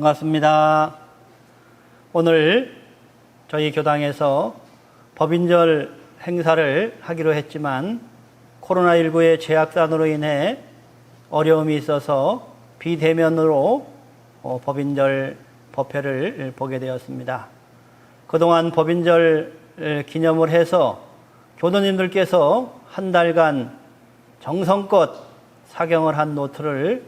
반갑습니다. 오늘 저희 교당에서 법인절 행사를 하기로 했지만 코로나19의 재확산으로 인해 어려움이 있어서 비대면으로 법인절 법회를 보게 되었습니다. 그동안 법인절 기념을 해서 교도님들께서 한 달간 정성껏 사경을 한 노트를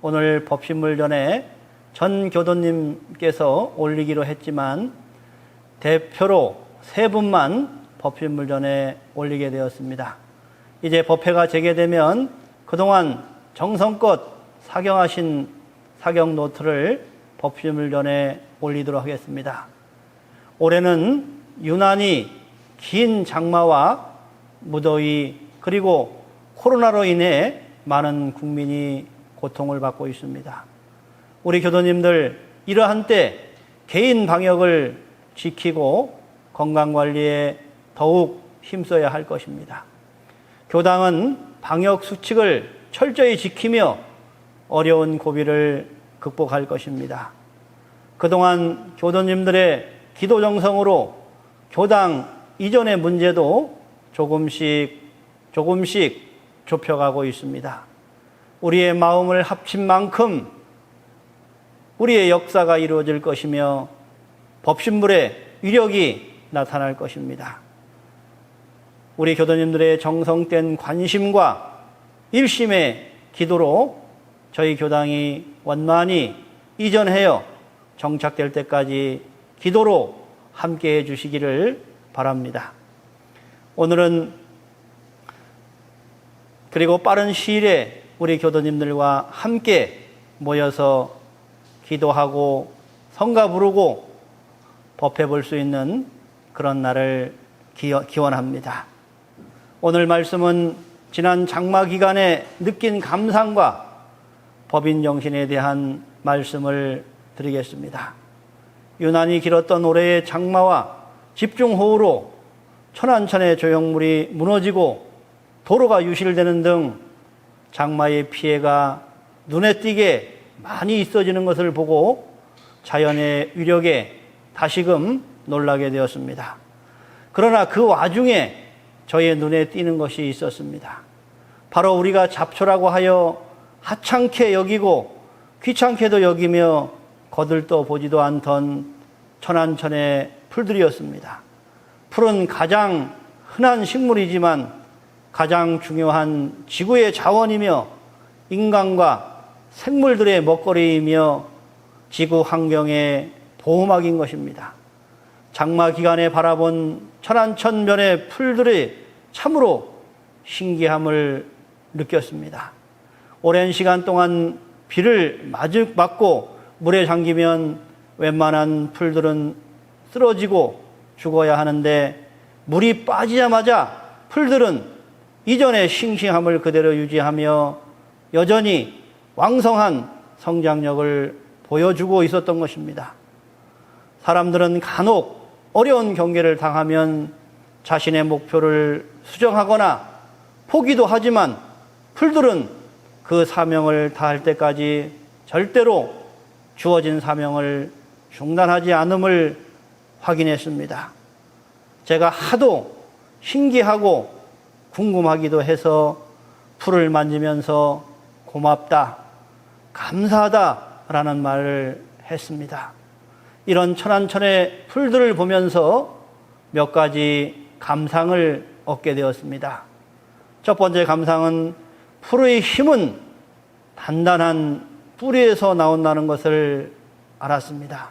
오늘 법신물전에 전 교도님께서 올리기로 했지만 대표로 3분만 법신물전에 올리게 되었습니다. 이제 법회가 재개되면 그동안 정성껏 사경하신 사경 노트를 법신물전에 올리도록 하겠습니다. 올해는 유난히 긴 장마와 무더위 그리고 코로나로 인해 많은 국민이 고통을 받고 있습니다. 우리 교도님들 이러한 때 개인 방역을 지키고 건강관리에 더욱 힘써야 할 것입니다. 교당은 방역 수칙을 철저히 지키며 어려운 고비를 극복할 것입니다. 그동안 교도님들의 기도 정성으로 교당 이전의 문제도 조금씩 좁혀가고 있습니다. 우리의 마음을 합친 만큼 우리의 역사가 이루어질 것이며 법신물의 위력이 나타날 것입니다. 우리 교도님들의 정성된 관심과 일심의 기도로 저희 교당이 원만히 이전하여 정착될 때까지 기도로 함께해 주시기를 바랍니다. 오늘은 그리고 빠른 시일에 우리 교도님들과 함께 모여서 기도하고 성가 부르고 법회 볼 수 있는 그런 날을 기원합니다. 오늘 말씀은 지난 장마 기간에 느낀 감상과 법인 정신에 대한 말씀을 드리겠습니다. 유난히 길었던 올해의 장마와 집중호우로 천안천의 조형물이 무너지고 도로가 유실되는 등 장마의 피해가 눈에 띄게 많이 있어지는 것을 보고 자연의 위력에 다시금 놀라게 되었습니다. 그러나 그 와중에 저의 눈에 띄는 것이 있었습니다. 바로 우리가 잡초라고 하여 하찮게 여기고 귀찮게도 여기며 거들떠 보지도 않던 천안천의 풀들이었습니다. 풀은 가장 흔한 식물이지만 가장 중요한 지구의 자원이며 인간과 생물들의 먹거리이며 지구 환경의 보호막인 것입니다. 장마 기간에 바라본 천안천면의 풀들이 참으로 신기함을 느꼈습니다. 오랜 시간 동안 비를 맞고 물에 잠기면 웬만한 풀들은 쓰러지고 죽어야 하는데 물이 빠지자마자 풀들은 이전의 싱싱함을 그대로 유지하며 여전히 왕성한 성장력을 보여주고 있었던 것입니다. 사람들은 간혹 어려운 경계를 당하면 자신의 목표를 수정하거나 포기도 하지만 풀들은 그 사명을 다할 때까지 절대로 주어진 사명을 중단하지 않음을 확인했습니다. 제가 하도 신기하고 궁금하기도 해서 풀을 만지면서 고맙다, 감사하다라는 말을 했습니다. 이런 천안천의 풀들을 보면서 몇 가지 감상을 얻게 되었습니다. 첫 번째 감상은 풀의 힘은 단단한 뿌리에서 나온다는 것을 알았습니다.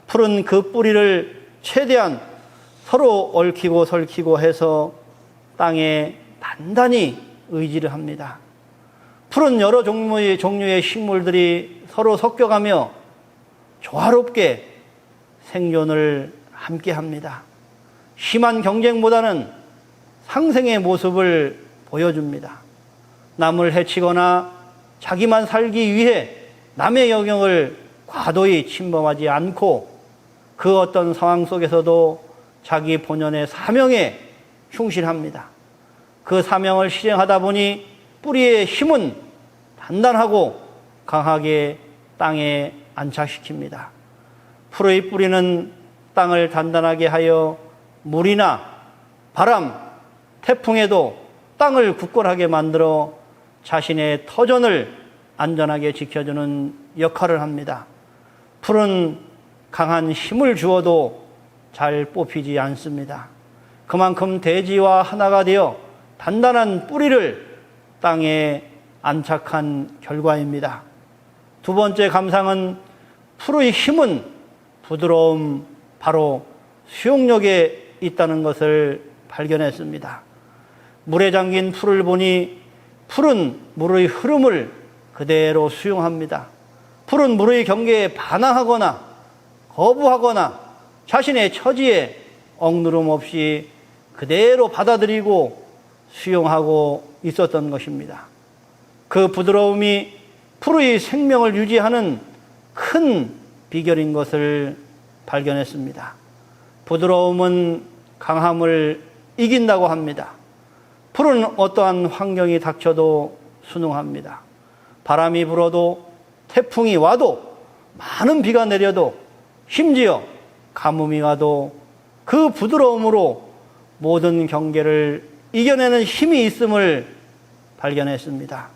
풀은 그 뿌리를 최대한 서로 얽히고 설키고 해서 땅에 단단히 의지를 합니다. 풀은 여러 종류의 식물들이 서로 섞여가며 조화롭게 생존을 함께 합니다. 심한 경쟁보다는 상생의 모습을 보여줍니다. 남을 해치거나 자기만 살기 위해 남의 영역을 과도히 침범하지 않고 그 어떤 상황 속에서도 자기 본연의 사명에 충실합니다. 그 사명을 실행하다 보니 뿌리의 힘은 단단하고 강하게 땅에 안착시킵니다. 풀의 뿌리는 땅을 단단하게 하여 물이나 바람, 태풍에도 땅을 굳건하게 만들어 자신의 터전을 안전하게 지켜주는 역할을 합니다. 풀은 강한 힘을 주어도 잘 뽑히지 않습니다. 그만큼 대지와 하나가 되어 단단한 뿌리를 땅에 안착한 결과입니다. 두 번째 감상은 풀의 힘은 부드러움, 바로 수용력에 있다는 것을 발견했습니다. 물에 잠긴 풀을 보니 풀은 물의 흐름을 그대로 수용합니다. 풀은 물의 경계에 반항하거나 거부하거나 자신의 처지에 억누름 없이 그대로 받아들이고 수용하고 있었던 것입니다. 그 부드러움이 풀의 생명을 유지하는 큰 비결인 것을 발견했습니다. 부드러움은 강함을 이긴다고 합니다. 풀은 어떠한 환경이 닥쳐도 순응합니다. 바람이 불어도 태풍이 와도 많은 비가 내려도 심지어 가뭄이 와도 그 부드러움으로 모든 경계를 이겨내는 힘이 있음을 발견했습니다.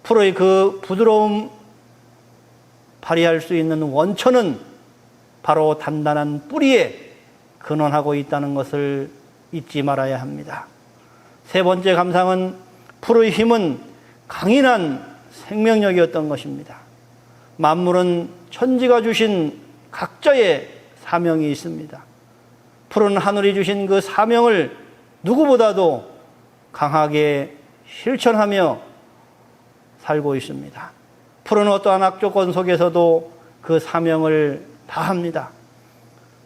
풀의 그 부드러움 발휘할 수 있는 원천은 바로 단단한 뿌리에 근원하고 있다는 것을 잊지 말아야 합니다. 세 번째 감상은 풀의 힘은 강인한 생명력이었던 것입니다. 만물은 천지가 주신 각자의 사명이 있습니다. 풀은 하늘이 주신 그 사명을 누구보다도 강하게 실천하며 살고 있습니다. 풀은 어떠한 악조건 속에서도 그 사명을 다합니다.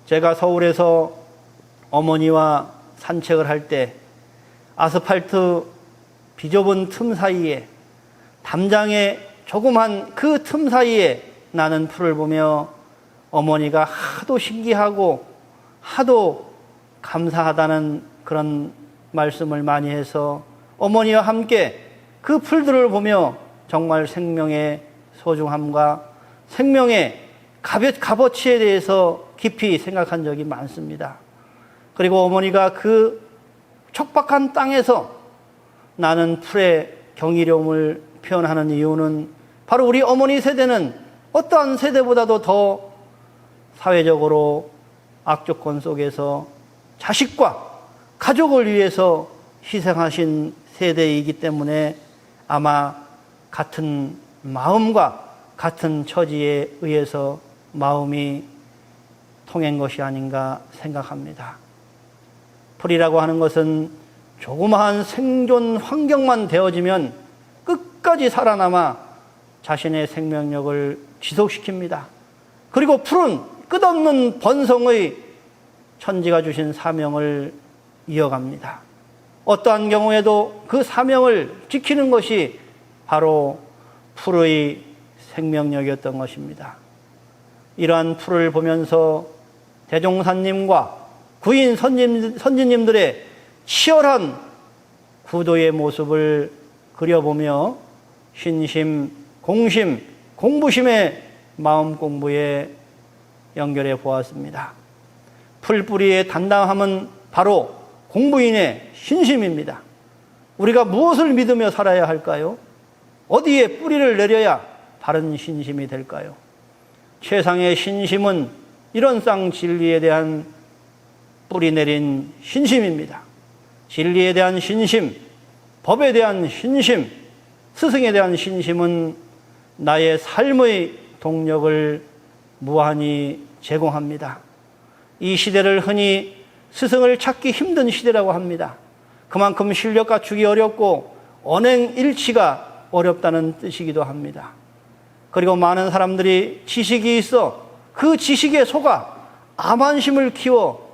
제가 서울에서 어머니와 산책을 할 때 아스팔트 비좁은 틈 사이에 담장의 조그만 그 틈 사이에 나는 풀을 보며 어머니가 하도 신기하고 하도 감사하다는 그런 말씀을 많이 해서 어머니와 함께 그 풀들을 보며 정말 생명의 소중함과 생명의 값어치에 대해서 깊이 생각한 적이 많습니다. 그리고 어머니가 그 척박한 땅에서 나는 풀의 경이로움을 표현하는 이유는 바로 우리 어머니 세대는 어떠한 세대보다도 더 사회적으로 악조건 속에서 자식과 가족을 위해서 희생하신 세대이기 때문에 아마 같은 마음과 같은 처지에 의해서 마음이 통한 것이 아닌가 생각합니다. 풀이라고 하는 것은 조그마한 생존 환경만 되어지면 끝까지 살아남아 자신의 생명력을 지속시킵니다. 그리고 풀은 끝없는 번성의 천지가 주신 사명을 이어갑니다. 어떠한 경우에도 그 사명을 지키는 것이 바로 풀의 생명력이었던 것입니다. 이러한 풀을 보면서 대종사님과 구인 선진님들의 치열한 구도의 모습을 그려보며 신심, 공심, 공부심의 마음 공부에 연결해 보았습니다. 풀뿌리의 단단함은 바로 공부인의 신심입니다. 우리가 무엇을 믿으며 살아야 할까요? 어디에 뿌리를 내려야 바른 신심이 될까요? 최상의 신심은 이런 쌍 진리에 대한 뿌리 내린 신심입니다. 진리에 대한 신심, 법에 대한 신심, 스승에 대한 신심은 나의 삶의 동력을 무한히 제공합니다. 이 시대를 흔히 스승을 찾기 힘든 시대라고 합니다. 그만큼 실력 갖추기 어렵고 언행일치가 어렵다는 뜻이기도 합니다. 그리고 많은 사람들이 지식이 있어 그 지식에 속아 암환심을 키워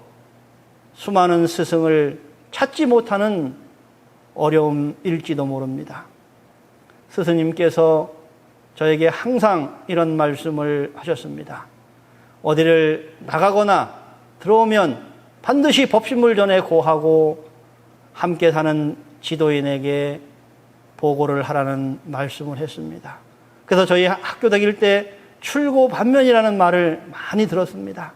수많은 스승을 찾지 못하는 어려움일지도 모릅니다. 스승님께서 저에게 항상 이런 말씀을 하셨습니다. 어디를 나가거나 들어오면 반드시 법신물 전에 고하고 함께 사는 지도인에게 보고를 하라는 말씀을 했습니다. 그래서 저희 학교 다닐 때 출고반면이라는 말을 많이 들었습니다.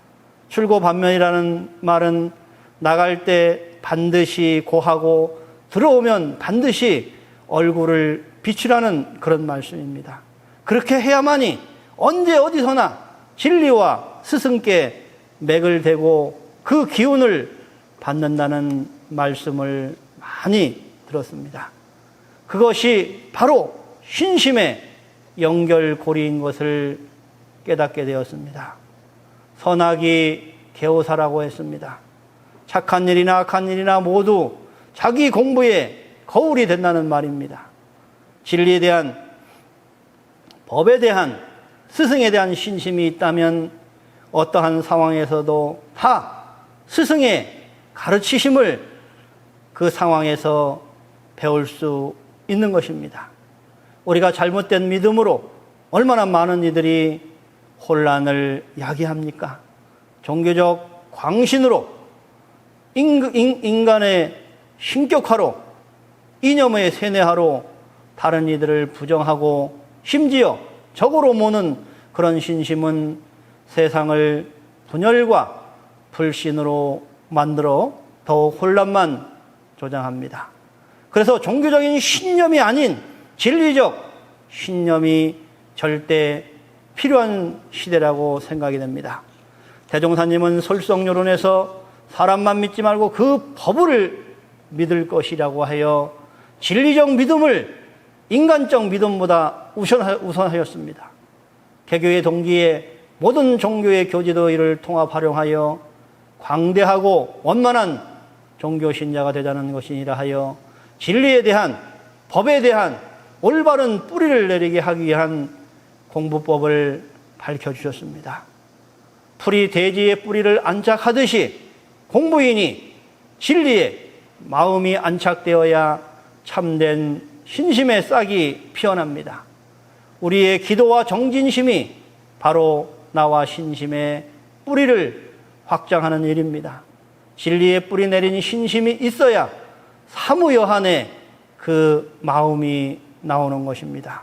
출고반면이라는 말은 나갈 때 반드시 고하고 들어오면 반드시 얼굴을 비추라는 그런 말씀입니다. 그렇게 해야만이 언제 어디서나 진리와 스승께 맥을 대고 그 기운을 받는다는 말씀을 많이 들었습니다. 그것이 바로 신심의 연결고리인 것을 깨닫게 되었습니다. 선악이 개오사라고 했습니다. 착한 일이나 악한 일이나 모두 자기 공부에 거울이 된다는 말입니다. 진리에 대한, 법에 대한, 스승에 대한 신심이 있다면 어떠한 상황에서도 다 스승의 가르치심을 그 상황에서 배울 수 있는 것입니다. 우리가 잘못된 믿음으로 얼마나 많은 이들이 혼란을 야기합니까? 종교적 광신으로, 인간의 신격화로, 이념의 세뇌화로 다른 이들을 부정하고 심지어 적으로 모는 그런 신심은 세상을 분열과 불신으로 만들어 더욱 혼란만 조장합니다. 그래서 종교적인 신념이 아닌 진리적 신념이 절대 필요한 시대라고 생각이 됩니다. 대종사님은 솔성요론에서 사람만 믿지 말고 그 법을 믿을 것이라고 하여 진리적 믿음을 인간적 믿음보다 우선하였습니다. 개교의 동기에 모든 종교의 교지도 이를 통합 활용하여 광대하고 원만한 종교 신자가 되자는 것이니라 하여 진리에 대한, 법에 대한 올바른 뿌리를 내리게 하기 위한 공부법을 밝혀주셨습니다. 풀이 대지의 뿌리를 안착하듯이 공부인이 진리에 마음이 안착되어야 참된 신심의 싹이 피어납니다. 우리의 기도와 정진심이 바로 나와 신심의 뿌리를 확장하는 일입니다. 진리의 뿌리 내린 신심이 있어야 사무여한의 그 마음이 나오는 것입니다.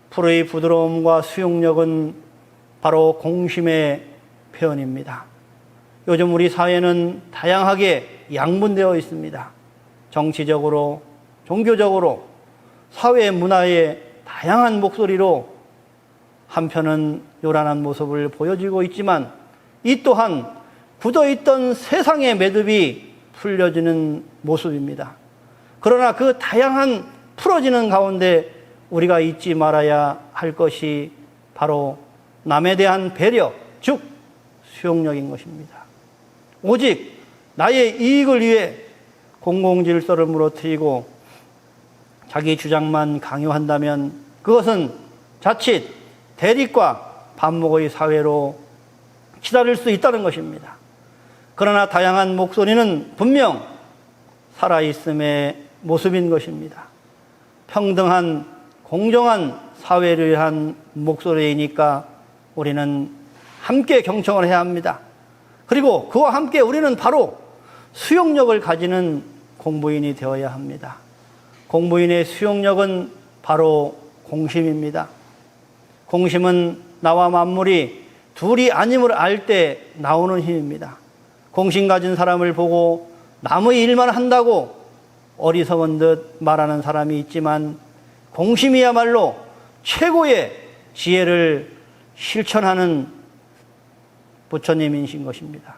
풀의 부드러움과 수용력은 바로 공심의 표현입니다. 요즘 우리 사회는 다양하게 양분되어 있습니다. 정치적으로, 종교적으로, 사회 문화의 다양한 목소리로 한편은 요란한 모습을 보여주고 있지만 이 또한 굳어있던 세상의 매듭이 풀려지는 모습입니다. 그러나 그 다양한 풀어지는 가운데 우리가 잊지 말아야 할 것이 바로 남에 대한 배려, 즉 수용력인 것입니다. 오직 나의 이익을 위해 공공질서를 무너뜨리고 자기 주장만 강요한다면 그것은 자칫 대립과 반목의 사회로 치달을 수 있다는 것입니다. 그러나 다양한 목소리는 분명 살아있음의 모습인 것입니다. 평등한, 공정한 사회를 위한 목소리이니까 우리는 함께 경청을 해야 합니다. 그리고 그와 함께 우리는 바로 수용력을 가지는 공부인이 되어야 합니다. 공부인의 수용력은 바로 공심입니다. 공심은 나와 만물이 둘이 아님을 알 때 나오는 힘입니다. 공심 가진 사람을 보고 남의 일만 한다고 어리석은 듯 말하는 사람이 있지만 공심이야말로 최고의 지혜를 실천하는 부처님이신 것입니다.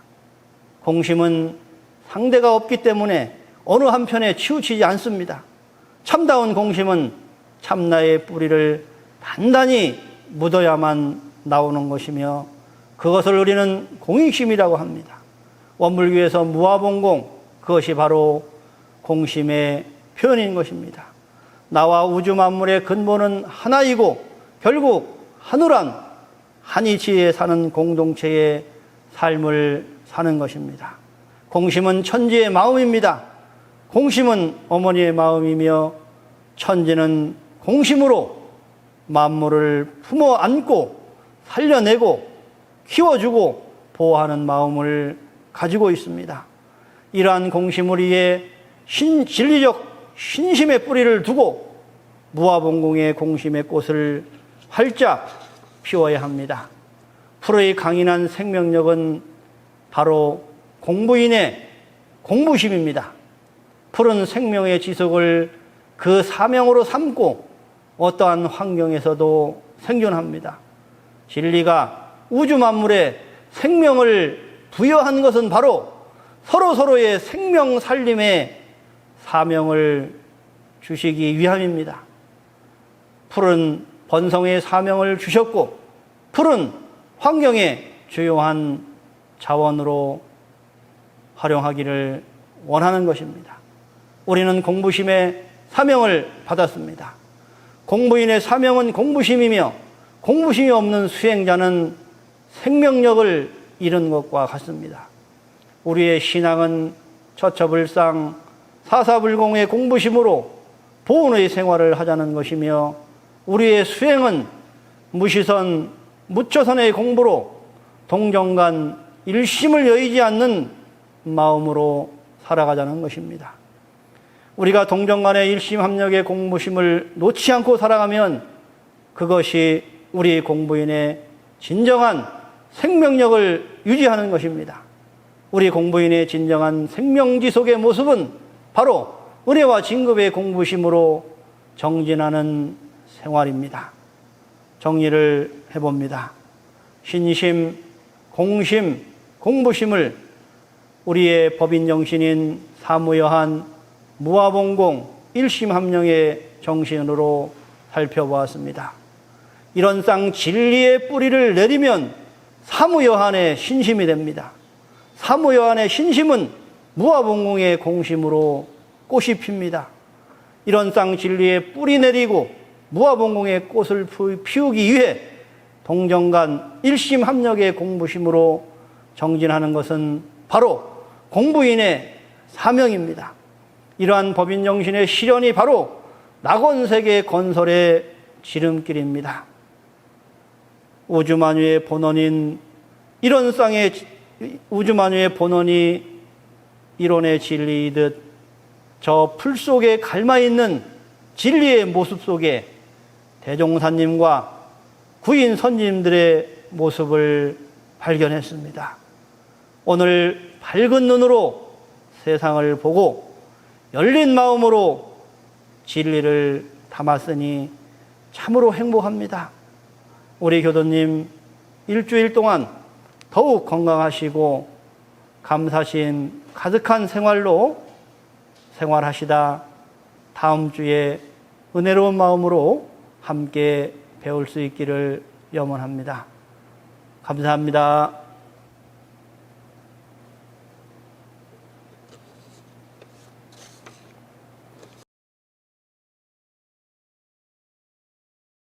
공심은 상대가 없기 때문에 어느 한편에 치우치지 않습니다. 참다운 공심은 참나의 뿌리를 단단히 묻어야만 나오는 것이며 그것을 우리는 공익심이라고 합니다. 원불교에서 무아봉공, 그것이 바로 공심의 표현인 것입니다. 나와 우주 만물의 근본은 하나이고 결국 하늘한 한 이치에 사는 공동체의 삶을 사는 것입니다. 공심은 천지의 마음입니다. 공심은 어머니의 마음이며 천지는 공심으로 만물을 품어 안고 살려내고 키워주고 보호하는 마음을 가지고 있습니다. 이러한 공심을 위해 진리적 신심의 뿌리를 두고 무아봉공의 공심의 꽃을 활짝 피워야 합니다. 풀의 강인한 생명력은 바로 공부인의 공부심입니다. 풀은 생명의 지속을 그 사명으로 삼고 어떠한 환경에서도 생존합니다. 진리가 우주 만물에 생명을 부여한 것은 바로 서로서로의 생명 살림의 사명을 주시기 위함입니다. 풀은 번성의 사명을 주셨고 풀은 환경의 주요한 자원으로 활용하기를 원하는 것입니다. 우리는 공부심의 사명을 받았습니다. 공부인의 사명은 공부심이며 공부심이 없는 수행자는 생명력을 잃은 것과 같습니다. 우리의 신앙은 처처불상 사사불공의 공부심으로 보온의 생활을 하자는 것이며 우리의 수행은 무시선 무처선의 공부로 동정간 일심을 여의지 않는 마음으로 살아가자는 것입니다. 우리가 동정간의 일심합력의 공부심을 놓지 않고 살아가면 그것이 우리 공부인의 진정한 생명력을 유지하는 것입니다. 우리 공부인의 진정한 생명지속의 모습은 바로 은혜와 진급의 공부심으로 정진하는 생활입니다. 정리를 해봅니다. 신심, 공심, 공부심을 우리의 법인정신인 사무여한 무아봉공 일심합령의 정신으로 살펴보았습니다. 이런 쌍 진리의 뿌리를 내리면 사무여한의 신심이 됩니다. 사무여한의 신심은 무아봉공의 공심으로 꽃이 핍니다. 이런 쌍 진리의 뿌리 내리고 무아봉공의 꽃을 피우기 위해 동정간 일심합력의 공부심으로 정진하는 것은 바로 공부인의 사명입니다. 이러한 법인정신의 실현이 바로 낙원세계 건설의 지름길입니다. 우주만유의 본원인 이런 쌍의 우주만유의 본원이 이론의 진리이듯 저 풀 속에 갈마있는 진리의 모습 속에 대종사님과 구인 선님들의 모습을 발견했습니다. 오늘 밝은 눈으로 세상을 보고 열린 마음으로 진리를 담았으니 참으로 행복합니다. 우리 교도님 일주일 동안 더욱 건강하시고 감사심 가득한 생활로 생활하시다 다음 주에 은혜로운 마음으로 함께 배울 수 있기를 염원합니다. 감사합니다.